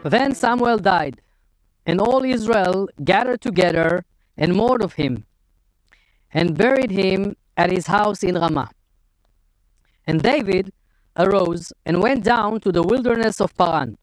Then Samuel died, and all Israel gathered together and mourned of him, and buried him at his house in Ramah. And David arose and went down to the wilderness of Paran.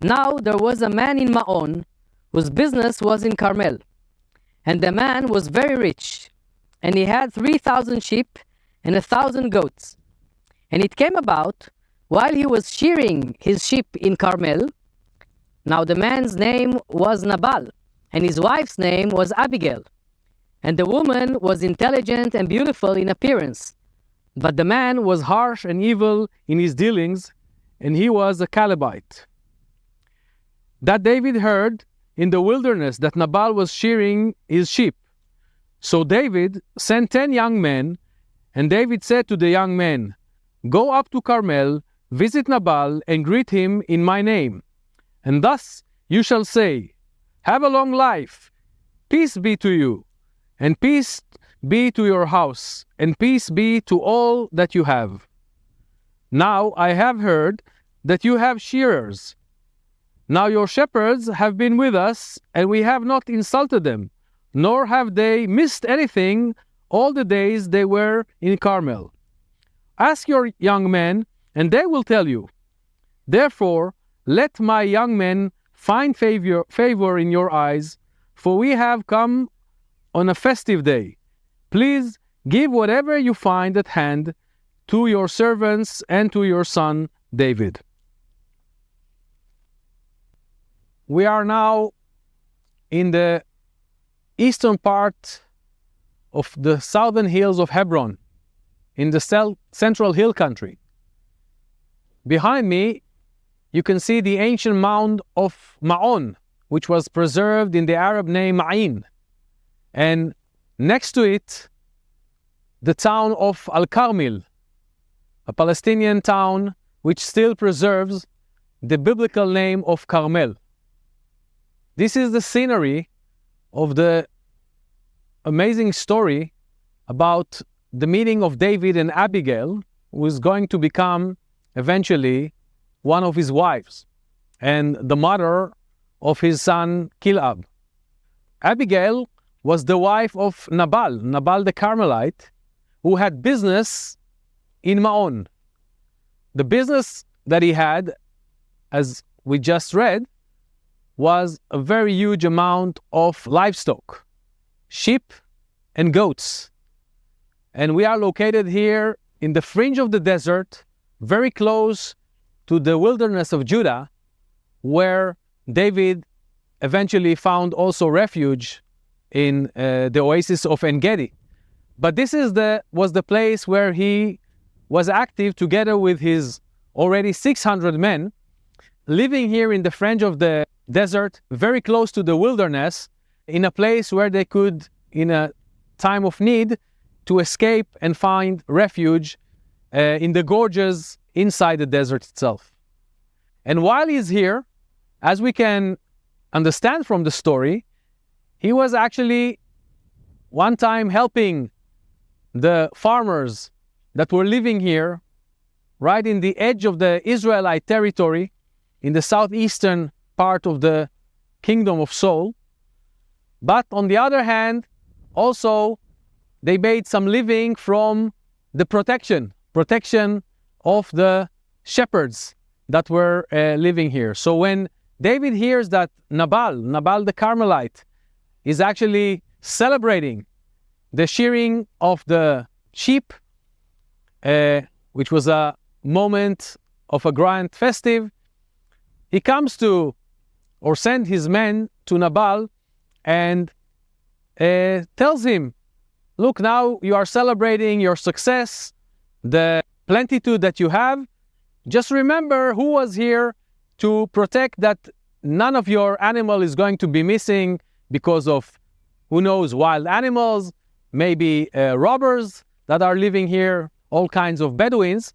Now there was a man in Maon, whose business was in Carmel. And the man was very rich, and he had 3,000 sheep and 1,000 goats. And it came about, while he was shearing his sheep in Carmel, now the man's name was Nabal, and his wife's name was Abigail. And the woman was intelligent and beautiful in appearance. But the man was harsh and evil in his dealings, and he was a Calebite. That David heard in the wilderness that Nabal was shearing his sheep. So David sent 10 young men, and David said to the young men, "Go up to Carmel, visit Nabal, and greet him in my name. And thus you shall say, 'Have a long life, peace be to you, and peace be to your house, and peace be to all that you have. Now I have heard that you have shearers. Now your shepherds have been with us, and we have not insulted them, nor have they missed anything all the days they were in Carmel. Ask your young men, and they will tell you. Therefore, let my young men find favor in your eyes, for we have come on a festive day. Please give whatever you find at hand to your servants and to your son David." We are now in the eastern part of the southern hills of Hebron, in the central hill country. Behind me, you can see the ancient mound of Maon, which was preserved in the Arab name Ma'in. And next to it, the town of Al-Carmel, a Palestinian town which still preserves the biblical name of Carmel. This is the scenery of the amazing story about the meeting of David and Abigail, who is going to become eventually one of his wives and the mother of his son Kilab. Abigail was the wife of Nabal the Carmelite, who had business in Maon. The business that he had, as we just read, was a very huge amount of livestock, sheep and goats. And we are located here in the fringe of the desert, very close to the wilderness of Judah, where David eventually found also refuge in the oasis of En-Gedi. But this was the place where he was active together with his already 600 men, living here in the fringe of the desert, very close to the wilderness, in a place where they could, in a time of need, to escape and find refuge in the gorges inside the desert itself. And while he's here, as we can understand from the story, he was actually one time helping the farmers that were living here, right in the edge of the Israelite territory, in the southeastern part of the kingdom of Saul. But on the other hand, also they made some living from the protection of the shepherds that were living here. So when David hears that Nabal the Carmelite, is actually celebrating the shearing of the sheep, which was a moment of a grand festive, he comes to, or sends his men to Nabal and tells him, "Look, now you are celebrating your success, the plenitude that you have. Just remember who was here to protect that none of your animal is going to be missing because of, who knows, wild animals, maybe robbers that are living here, all kinds of Bedouins."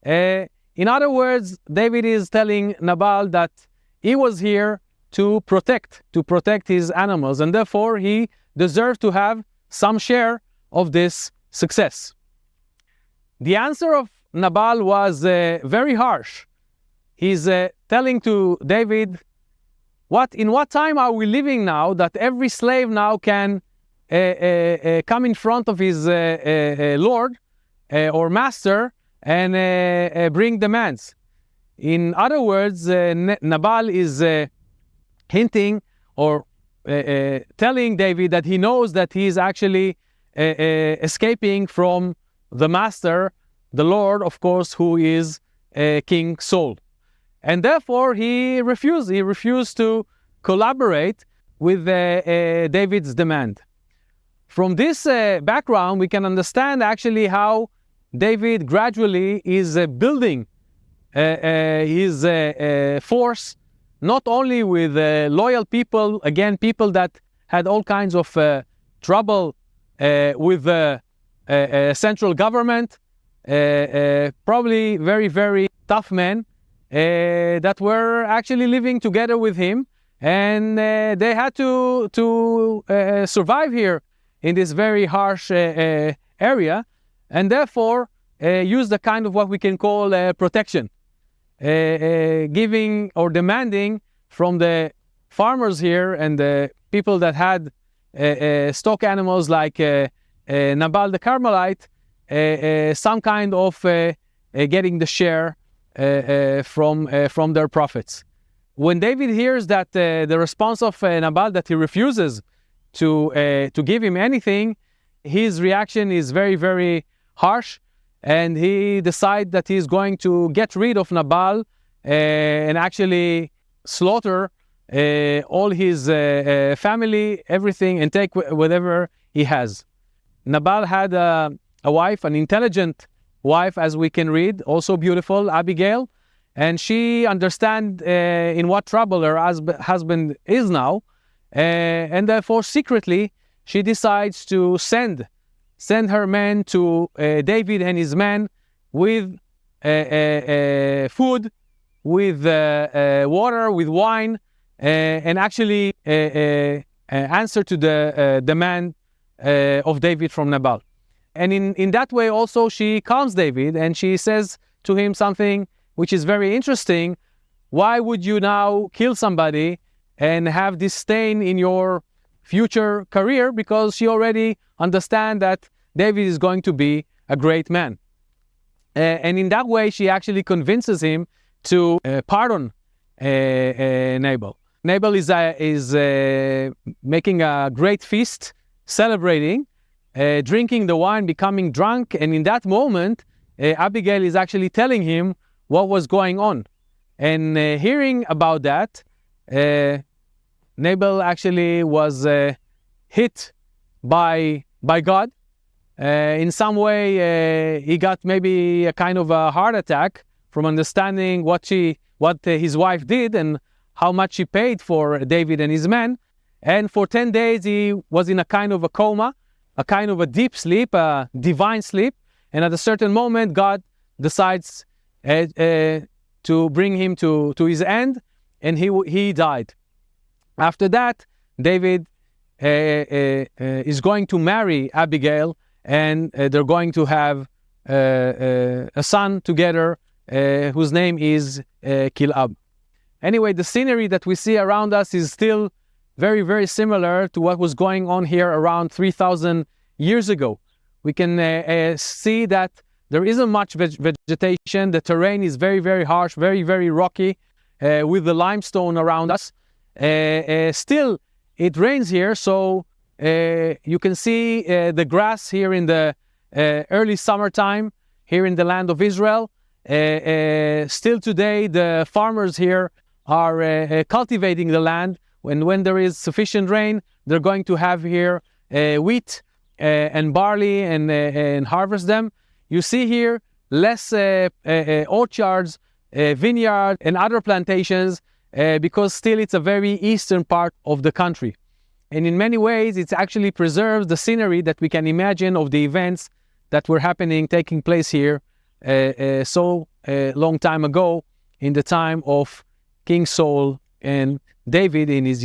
In other words, David is telling Nabal that he was here to protect his animals, and therefore he deserved to have some share of this success. The answer of Nabal was very harsh. He's telling to David, in what time are we living now that every slave now can come in front of his lord or master and bring demands? In other words, Nabal is hinting or telling David that he knows that he is actually escaping from the master, the Lord, of course, who is King Saul. And therefore, he refused. He refused to collaborate with David's demand. From this background, we can understand actually how David gradually is building his force, not only with loyal people, again, people that had all kinds of trouble with the central government, probably very, very tough men that were actually living together with him, and they had to survive here in this very harsh area, and therefore use the kind of what we can call protection, giving or demanding from the farmers here and the people that had stock animals like Nabal the Carmelite, some kind of getting the share from their profits. When David hears that the response of Nabal, that he refuses to give him anything, his reaction is very, very harsh, and he decides that he's going to get rid of Nabal and actually slaughter all his family, everything, and take whatever he has. Nabal had a wife, an intelligent wife, as we can read, also beautiful, Abigail, and she understands in what trouble her husband is now, and therefore secretly she decides to send her men to David and his men with food, with water, with wine, and actually answer to the demand of David from Nabal. And in that way also she calms David, and she says to him something which is very interesting. Why would you now kill somebody and have this stain in your future career? Because she already understands that David is going to be a great man. And in that way she actually convinces him to pardon Nabal. Nabal is making a great feast, celebrating, drinking the wine, becoming drunk, and in that moment Abigail is actually telling him what was going on. And hearing about that, Nabal actually was hit by God. In some way he got maybe a kind of a heart attack from understanding what his wife did and how much she paid for David and his men. And for 10 days he was in a kind of a coma, a kind of a deep sleep, a divine sleep. And at a certain moment God decides to bring him to his end, and he died. After that, David is going to marry Abigail, and they're going to have a son together whose name is Kilab. Anyway, the scenery that we see around us is still very, very similar to what was going on here around 3,000 years ago. We can see that there isn't much vegetation. The terrain is very, very harsh, very, very rocky, with the limestone around us. Still, it rains here, so you can see the grass here in the early summertime here in the land of Israel. Still today, the farmers here are cultivating the land. When there is sufficient rain, they're going to have here wheat and barley and harvest them. You see here less orchards, vineyard and other plantations because still it's a very eastern part of the country. And in many ways it actually preserves the scenery that we can imagine of the events that were taking place here so long time ago, in the time of King Saul and David in his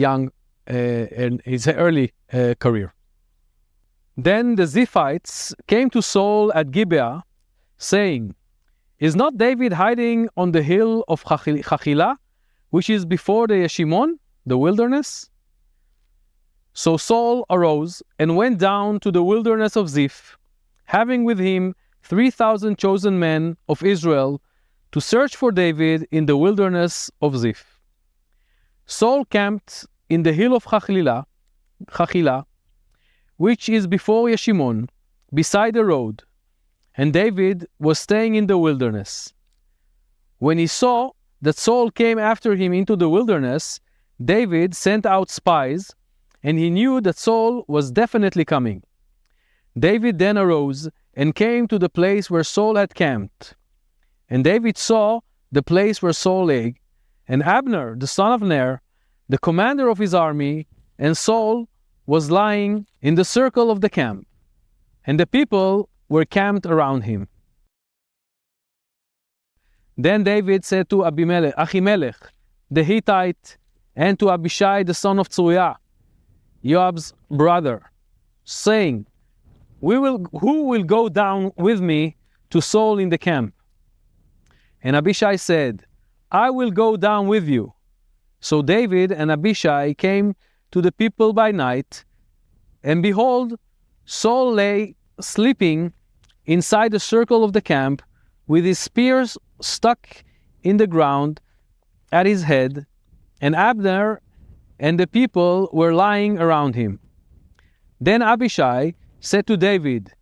his early career. Then the Ziphites came to Saul at Gibeah, saying, "Is not David hiding on the hill of Hachilah? which is before the Yeshimon, the wilderness? So Saul arose and went down to the wilderness of Ziph, having with him 3,000 chosen men of Israel to search for David in the wilderness of Ziph. Saul camped in the hill of Chachila, which is before Yeshimon, beside the road, and David was staying in the wilderness. When he saw that Saul came after him into the wilderness, David sent out spies, and he knew that Saul was definitely coming. David then arose and came to the place where Saul had camped. And David saw the place where Saul lay, and Abner, the son of Ner, the commander of his army, and Saul was lying in the circle of the camp, and the people were camped around him. Then David said to Ahimelech, the Hittite, and to Abishai, the son of Tzeruiah, Yoab's brother, saying, Who will go down with me to Saul in the camp? And Abishai said, I will go down with you. So David and Abishai came to the people by night, and behold, Saul lay sleeping inside the circle of the camp, with his spears stuck in the ground at his head, and Abner and the people were lying around him. Then Abishai said to David,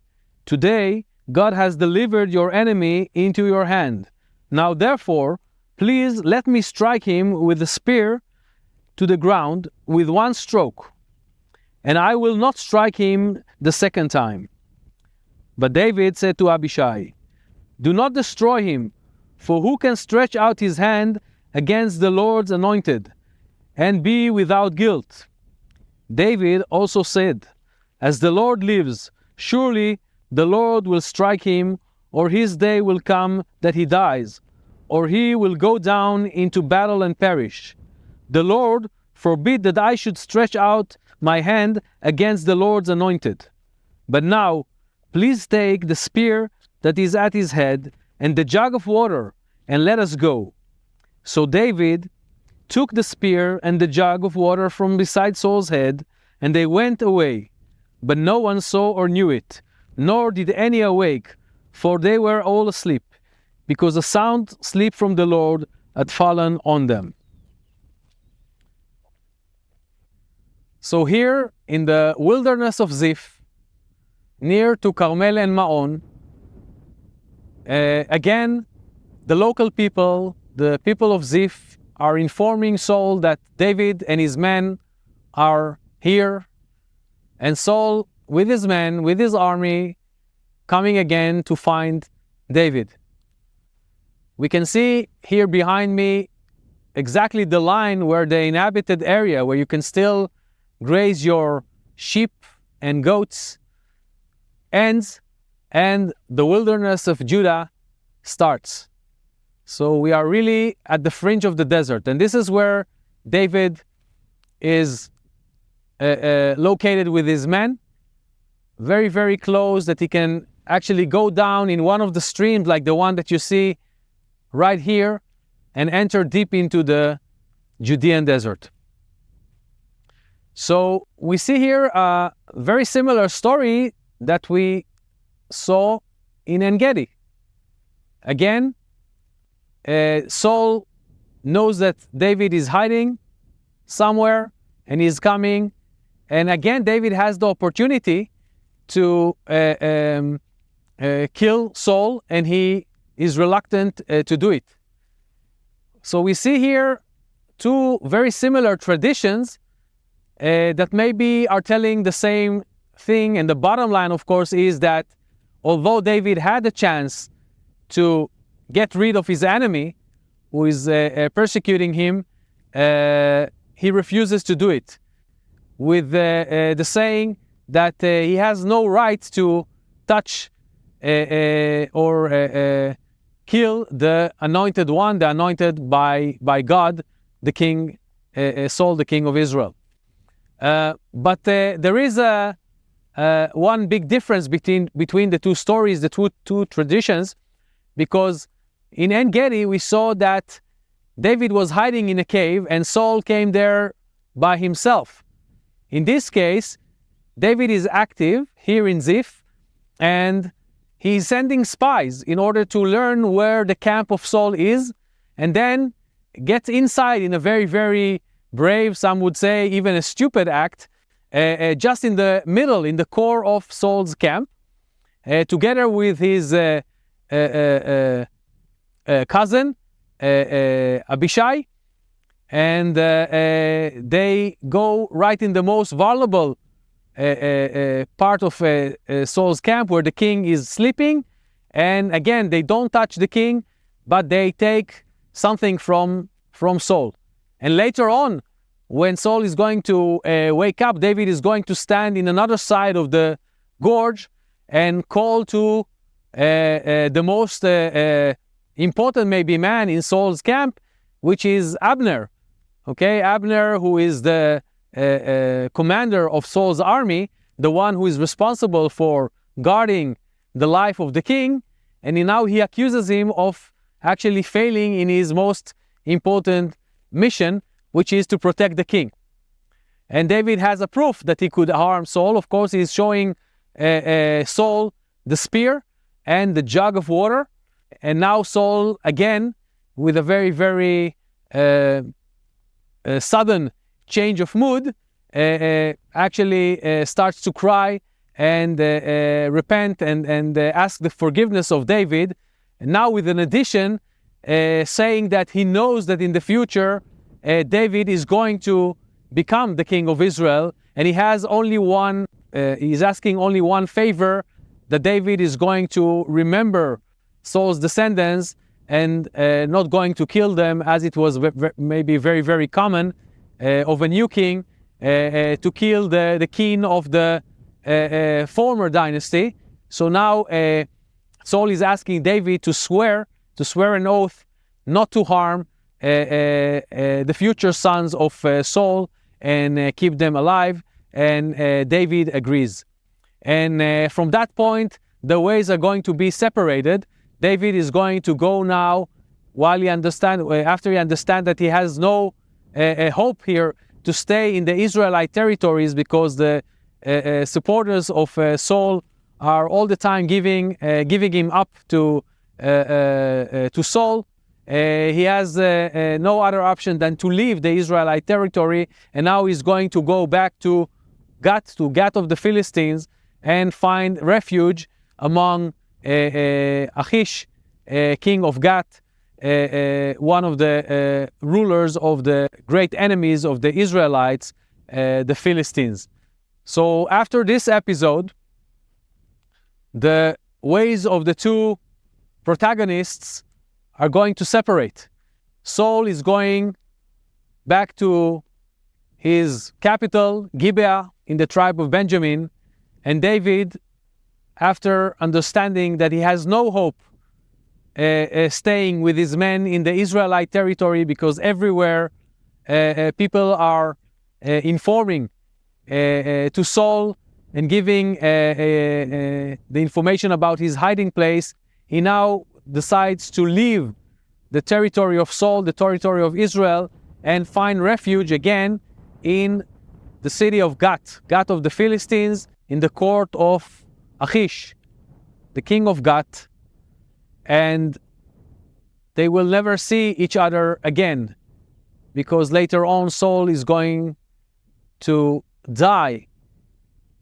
Today God has delivered your enemy into your hand. Now therefore, please let me strike him with the spear to the ground with one stroke, and I will not strike him the second time. But David said to Abishai, Do not destroy him, for who can stretch out his hand against the Lord's anointed and be without guilt? David also said, As the Lord lives, surely the Lord will strike him, or his day will come that he dies, or he will go down into battle and perish. The Lord forbid that I should stretch out my hand against the Lord's anointed. But now, please take the spear that is at his head and the jug of water, and let us go. So David took the spear and the jug of water from beside Saul's head, and they went away. But no one saw or knew it, nor did any awake, for they were all asleep, because a sound sleep from the Lord had fallen on them. So here in the wilderness of Ziph, near to Carmel and Maon, again, the local people, the people of Ziph, are informing Saul that David and his men are here, and Saul with his men, with his army, coming again to find David. We can see here behind me exactly the line where the inhabited area, where you can still graze your sheep and goats, ends, and the wilderness of Judah starts. So we are really at the fringe of the desert, and this is where David is located with his men, very, very close, that he can actually go down in one of the streams like the one that you see right here and enter deep into the Judean desert. So we see here a very similar story that we saw in En-Gedi. Again, Saul knows that David is hiding somewhere and he's coming, and again David has the opportunity to kill Saul, and he is reluctant to do it. So we see here two very similar traditions that maybe are telling the same thing, and the bottom line, of course, is that although David had the chance to get rid of his enemy who is persecuting him, he refuses to do it, with the saying that he has no right to touch or kill the anointed one, the anointed by God, the king, Saul, the king of Israel. But there is one big difference between the two stories, the two traditions, because in En-Gedi we saw that David was hiding in a cave and Saul came there by himself. In this case, David is active here in Ziph, and he's sending spies in order to learn where the camp of Saul is, and then gets inside in a very, very brave, some would say even a stupid act, just in the middle, in the core of Saul's camp, together with his cousin, Abishai, and they go right in the most vulnerable part of Saul's camp, where the king is sleeping, and again they don't touch the king, but they take something from Saul. And later on, when Saul is going to wake up, David is going to stand in another side of the gorge and call to the most important maybe man in Saul's camp, which is Abner. Okay, Abner, who is the commander of Saul's army, the one who is responsible for guarding the life of the king, and now he accuses him of actually failing in his most important mission, which is to protect the king. And David has a proof that he could harm Saul. Of course, he's showing Saul the spear and the jug of water, and now Saul, again, with a very, very sudden change of mood, actually starts to cry and repent and ask the forgiveness of David. And now with an addition, saying that he knows that in the future David is going to become the king of Israel, and he has only one, he's asking only one favor, that David is going to remember Saul's descendants and not going to kill them, as it was maybe very, very common of a new king to kill the king of the former dynasty. So now Saul is asking David to swear an oath not to harm the future sons of Saul and keep them alive, and David agrees. And from that point, the ways are going to be separated. David is going to go now, while after he understands that he has no hope here to stay in the Israelite territories, because the supporters of Saul are all the time giving him up to Saul. He has no other option than to leave the Israelite territory, and now he's going to go back to Gath of the Philistines, and find refuge among Achish, king of Gath, one of the rulers of the great enemies of the Israelites, the Philistines. So after this episode, the ways of the two protagonists are going to separate. Saul is going back to his capital, Gibeah, in the tribe of Benjamin, and David, after understanding that he has no hope staying with his men in the Israelite territory, because everywhere people are informing to Saul and giving the information about his hiding place, he now decides to leave the territory of Saul, the territory of Israel, and find refuge again in the city of Gath of the Philistines, in the court of Achish, the king of Gath. And they will never see each other again, because later on Saul is going to die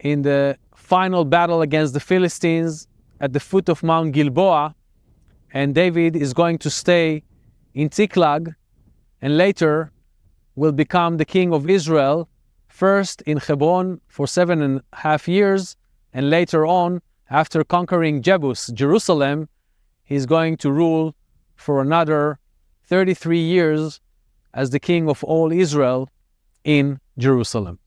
in the final battle against the Philistines at the foot of Mount Gilboa, and David is going to stay in Ziklag, and later will become the king of Israel, first in Hebron for 7.5 years, and later on, after conquering Jebus, Jerusalem, he's going to rule for another 33 years as the king of all Israel in Jerusalem.